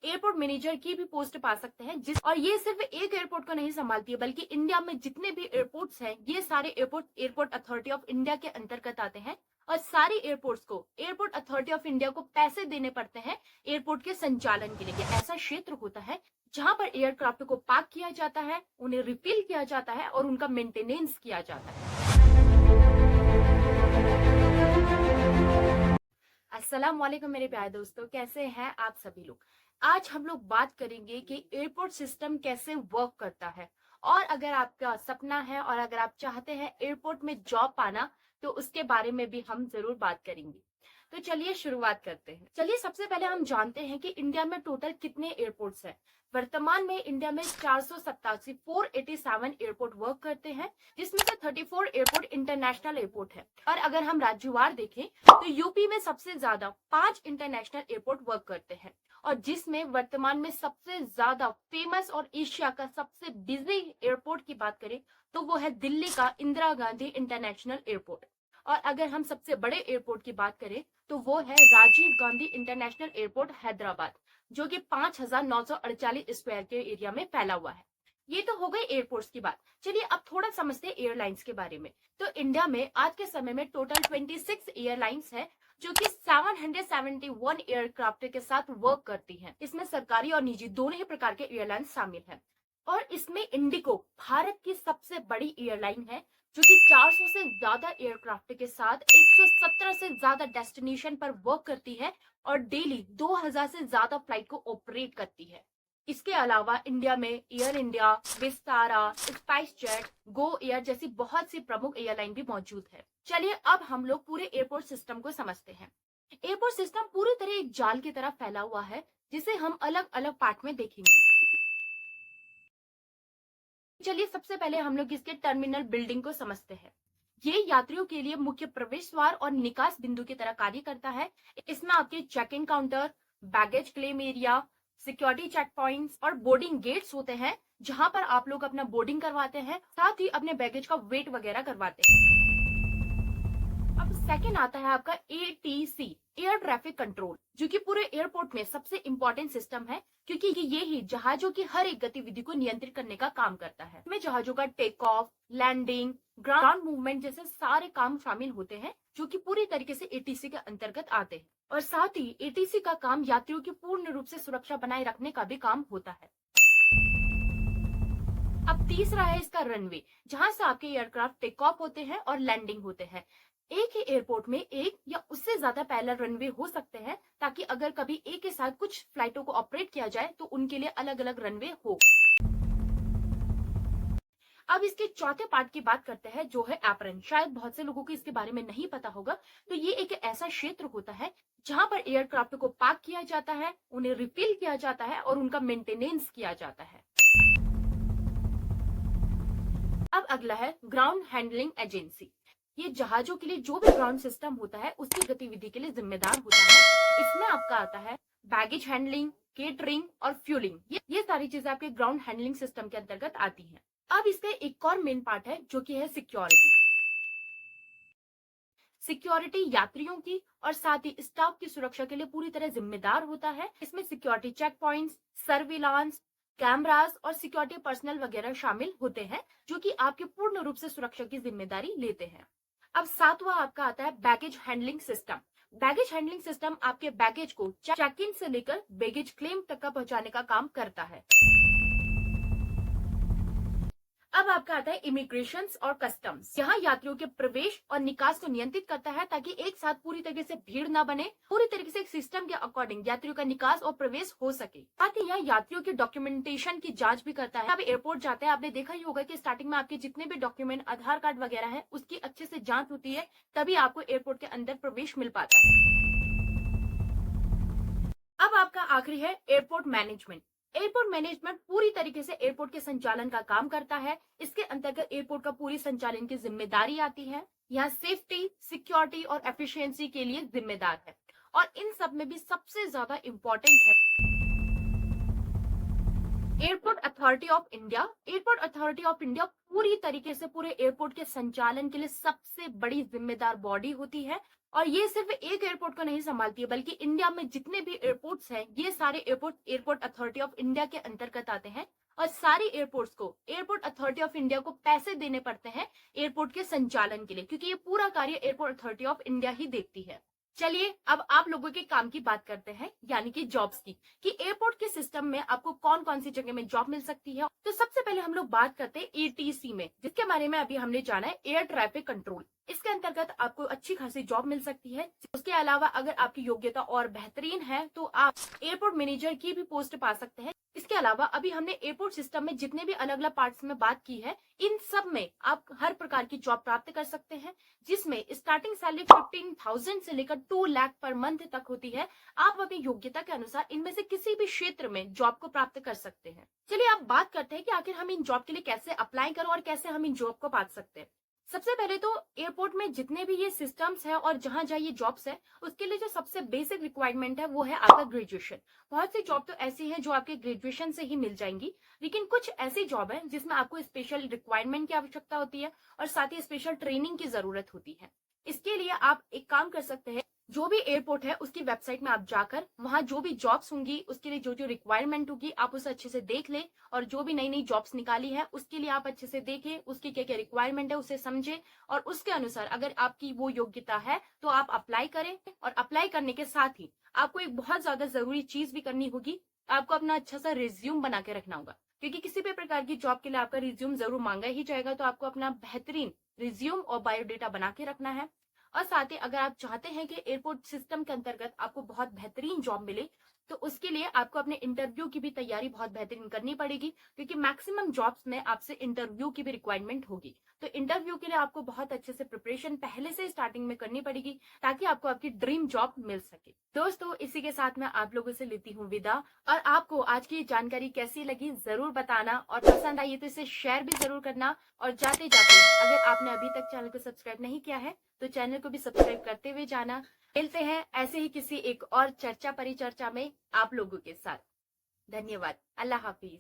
Airport manager की भी post पा सकते हैं और ये सिर्फ एक एयरपोर्ट को नहीं संभालती है, बल्कि इंडिया में जितने भी एयरपोर्ट्स हैं ये सारे एयरपोर्ट अथॉरिटी ऑफ इंडिया के अंतर्गत आते हैं। और सारी एयरपोर्ट्स को एयरपोर्ट अथॉरिटी ऑफ इंडिया को पैसे देने पड़ते हैं एयरपोर्ट के संचालन के लिए। ऐसा क्षेत्र होता है जहां पर एयरक्राफ्ट को पार्क किया जाता है, उन्हें रिफिल किया जाता है और उनका मेंटेनेंस किया जाता है। अस्सलाम वालेकुम मेरे प्यारे दोस्तों, कैसे हैं आप सभी लोग। आज हम लोग बात करेंगे कि एयरपोर्ट सिस्टम कैसे वर्क करता है, और अगर आपका सपना है और अगर आप चाहते हैं एयरपोर्ट में जॉब पाना तो उसके बारे में भी हम जरूर बात करेंगे। तो चलिए शुरुआत करते हैं। चलिए सबसे पहले हम जानते हैं कि इंडिया में टोटल कितने एयरपोर्ट्स हैं। वर्तमान में इंडिया में 487 एयरपोर्ट वर्क करते हैं, जिसमें से 34 एयरपोर्ट इंटरनेशनल एयरपोर्ट है। और अगर हम राज्यवार देखें तो यूपी में सबसे ज्यादा 5 इंटरनेशनल एयरपोर्ट वर्क करते हैं, और जिसमें वर्तमान में सबसे ज्यादा फेमस और एशिया का सबसे बिजी एयरपोर्ट की बात करें तो वो है दिल्ली का इंदिरा गांधी इंटरनेशनल एयरपोर्ट। और अगर हम सबसे बड़े एयरपोर्ट की बात करें तो वो है राजीव गांधी इंटरनेशनल एयरपोर्ट हैदराबाद, जो कि 5,948 स्क्वायर के एरिया में फैला हुआ है। ये तो हो गई एयरपोर्ट्स की बात। चलिए अब थोड़ा समझते हैं एयरलाइंस के बारे में। तो इंडिया में आज के समय में टोटल 26 एयरलाइंस है, जो कि 771 एयरक्राफ्ट के साथ वर्क करती हैं। इसमें सरकारी और निजी दोनों ही प्रकार के एयरलाइंस शामिल हैं। और इसमें इंडिगो भारत की सबसे बड़ी एयरलाइन है, जो कि 400 से ज्यादा एयरक्राफ्ट के साथ 117 से ज्यादा डेस्टिनेशन पर वर्क करती है और डेली 2000 से ज्यादा फ्लाइट को ऑपरेट करती है। इसके अलावा इंडिया में air India, Vistara, spice jet, Go Air जैसी बहुत सी प्रमुख एयरलाइन भी मौजूद है। चलिए अब हम लोग पूरे एयरपोर्ट सिस्टम को समझते हैं। एयरपोर्ट सिस्टम पूरी तरह एक जाल की तरह फैला हुआ है, जिसे हम अलग अलग पार्ट में देखेंगे। चलिए सबसे पहले हम लोग इसके टर्मिनल बिल्डिंग को समझते हैं। ये यात्रियों के लिए मुख्य प्रवेश द्वार और निकास बिंदु की तरह कार्य करता है। इसमें आपके check in counter, baggage claim area, security check points और बोर्डिंग गेट्स होते हैं, जहां पर आप लोग अपना बोर्डिंग करवाते हैं, साथ ही अपने बैगेज का वेट वगैरह करवाते हैं। अब सेकंड आता है आपका ATC, एयर ट्रैफिक कंट्रोल, जो कि पूरे एयरपोर्ट में सबसे इंपॉर्टेंट सिस्टम है, क्योंकि ये ही जहाजों की हर एक गतिविधि को नियंत्रित करने का काम करता है। इसमें जहाजों का take off, landing, ground movement जैसे सारे काम शामिल होते हैं, जो कि पूरी तरीके से ATC के अंतर्गत आते हैं। और साथ ही ATC का काम यात्रियों की पूर्ण रूप से सुरक्षा बनाए रखने का भी काम होता है। अब तीसरा है इसका रनवे, जहां से आपके एयरक्राफ्ट टेक ऑफ होते हैं और लैंडिंग होते हैं। एक ही एयरपोर्ट में एक या उससे ज्यादा पैरेलल रनवे हो सकते हैं, ताकि अगर कभी एक के साथ कुछ फ्लाइटों को ऑपरेट किया जाए तो उनके लिए अलग अलग रनवे हो। अब इसके चौथे पार्ट की बात करते हैं, जो है एप्रन। शायद बहुत से लोगों को इसके बारे में नहीं पता होगा। तो ये एक ऐसा क्षेत्र होता है जहां पर एयरक्राफ्ट को पार्क किया जाता है, उन्हें रिफिल किया जाता है और उनका मेंटेनेंस किया जाता है। अब अगला है ग्राउंड हैंडलिंग एजेंसी। ये जहाजों के लिए जो भी ग्राउंड सिस्टम होता है उसकी गतिविधि के लिए जिम्मेदार होता है। इसमें आपका आता है बैगेज हैंडलिंग, केटरिंग और फ्यूलिंग। ये सारी चीजें आपके ग्राउंड हैंडलिंग सिस्टम के अंतर्गत आती हैं। अब इसका एक और मेन पार्ट है, जो कि है सिक्योरिटी। सिक्योरिटी यात्रियों की और साथ ही स्टाफ की सुरक्षा के लिए पूरी तरह जिम्मेदार होता है। इसमें security check points, surveillance, cameras और सिक्योरिटी पर्सनल वगैरह शामिल होते हैं, जो कि आपके पूर्ण रूप से सुरक्षा की जिम्मेदारी लेते हैं। अब सातवां आपका आता है baggage handling system. Baggage handling system आपके बैगेज को चेक इन से लेकर बैगेज क्लेम तक का पहुंचाने का काम करता है। अब आपका आता है इमिग्रेशन और कस्टम्स। यहाँ यात्रियों के प्रवेश और निकास को नियंत्रित करता है, ताकि एक साथ पूरी तरीके से भीड़ ना बने, पूरी तरीके से एक सिस्टम के अकॉर्डिंग यात्रियों का निकास और प्रवेश हो सके। साथ ही यहाँ यात्रियों के डॉक्यूमेंटेशन की जांच भी करता है। आप एयरपोर्ट जाते हैं, आपने देखा ही होगा कि स्टार्टिंग में आपके जितने भी डॉक्यूमेंट, आधार कार्ड वगैरह है, उसकी अच्छे से जाँच होती है, तभी आपको एयरपोर्ट के अंदर प्रवेश मिल पाता है। अब आपका आखिरी है एयरपोर्ट मैनेजमेंट। एयरपोर्ट मैनेजमेंट पूरी तरीके से एयरपोर्ट के संचालन का काम करता है। इसके अंतर्गत एयरपोर्ट का पूरी संचालन की जिम्मेदारी आती है। यहाँ सेफ्टी, सिक्योरिटी और एफिशिएंसी के लिए जिम्मेदार है। और इन सब में भी सबसे ज्यादा इम्पोर्टेंट है airport authority of India. Airport authority of India पूरी तरीके से पूरे एयरपोर्ट के संचालन के लिए सबसे बड़ी जिम्मेदार बॉडी होती है, और ये सिर्फ एक एयरपोर्ट को नहीं संभालती है, बल्कि इंडिया में जितने भी एयरपोर्ट्स हैं ये सारे एयरपोर्ट अथॉरिटी ऑफ इंडिया के अंतर्गत आते हैं। और सारी एयरपोर्ट्स को एयरपोर्ट अथॉरिटी ऑफ इंडिया को पैसे देने पड़ते हैं एयरपोर्ट के संचालन के लिए, क्योंकि ये पूरा कार्य एयरपोर्ट अथॉरिटी ऑफ इंडिया ही देखती है। चलिए अब आप लोगों के काम की बात करते हैं, यानी कि जॉब्स की, कि एयरपोर्ट के सिस्टम में आपको कौन कौन सी जगह में जॉब मिल सकती है। तो सबसे पहले हम लोग बात करते हैं एटीसी में, जिसके बारे में अभी हमने जाना है, एयर ट्रैफिक कंट्रोल। इसके अंतर्गत आपको अच्छी खासी जॉब मिल सकती है। उसके अलावा अगर आपकी योग्यता और बेहतरीन है तो आप एयरपोर्ट मैनेजर की भी पोस्ट पा सकते हैं। इसके अलावा अभी हमने एयरपोर्ट सिस्टम में जितने भी अलग अलग पार्ट्स में बात की है, इन सब में आप हर प्रकार की जॉब प्राप्त कर सकते हैं, जिसमें स्टार्टिंग सैलरी 15,000 से लेकर 2 लाख पर मंथ तक होती है। आप अपनी योग्यता के अनुसार इनमें से किसी भी क्षेत्र में जॉब को प्राप्त कर सकते हैं। चलिए अब बात करते हैं कि आखिर हम इन जॉब के लिए कैसे अप्लाई करें और कैसे हम इन जॉब को पा सकते हैं। सबसे पहले तो एयरपोर्ट में जितने भी ये सिस्टम्स है और जहां जहां ये जॉब्स है, उसके लिए जो सबसे बेसिक रिक्वायरमेंट है वो है आपका ग्रेजुएशन। बहुत सी जॉब तो ऐसी है जो आपके ग्रेजुएशन से ही मिल जाएंगी, लेकिन कुछ ऐसी जॉब है जिसमें आपको स्पेशल रिक्वायरमेंट की आवश्यकता होती है और साथ ही स्पेशल ट्रेनिंग की जरूरत होती है। इसके लिए आप एक काम कर सकते हैं, जो भी एयरपोर्ट है उसकी वेबसाइट में आप जाकर वहां जो भी जॉब्स होंगी उसके लिए जो जो रिक्वायरमेंट होगी आप उसे अच्छे से देख लें, और जो भी नई नई जॉब्स निकाली है उसके लिए आप अच्छे से देखें, उसकी क्या क्या रिक्वायरमेंट है उसे समझें, और उसके अनुसार अगर आपकी वो योग्यता है तो आप अप्लाई करें। और अप्लाई करने के साथ ही आपको एक बहुत ज्यादा जरूरी चीज भी करनी होगी, आपको अपना अच्छा सा रिज्यूम बना के रखना होगा, क्योंकि किसी भी प्रकार की जॉब के लिए आपका रिज्यूम जरूर मांगा ही जाएगा। तो आपको अपना बेहतरीन रिज्यूम और बायोडेटा बना के रखना है। और साथ ही अगर आप चाहते हैं कि एयरपोर्ट सिस्टम के अंतर्गत आपको बहुत बेहतरीन जॉब मिले, तो उसके लिए आपको अपने इंटरव्यू की भी तैयारी बहुत बेहतरीन करनी पड़ेगी, क्योंकि मैक्सिमम जॉब्स में आपसे इंटरव्यू की भी रिक्वायरमेंट होगी। तो इंटरव्यू के लिए आपको बहुत अच्छे से प्रिपरेशन पहले से स्टार्टिंग में करनी पड़ेगी, ताकि आपको आपकी ड्रीम जॉब मिल सके। दोस्तों इसी के साथ मैं आप लोगों से लेती हूँ विदा, और आपको आज की जानकारी कैसी लगी जरूर बताना, और पसंद आई तो इसे शेयर भी जरूर करना। और जाते जाते अगर आपने अभी तक चैनल को सब्सक्राइब नहीं किया है तो चैनल को भी सब्सक्राइब करते हुए जाना। मिलते हैं ऐसे ही किसी एक और चर्चा परिचर्चा में आप लोगों के साथ। धन्यवाद। अल्लाह हाफिज।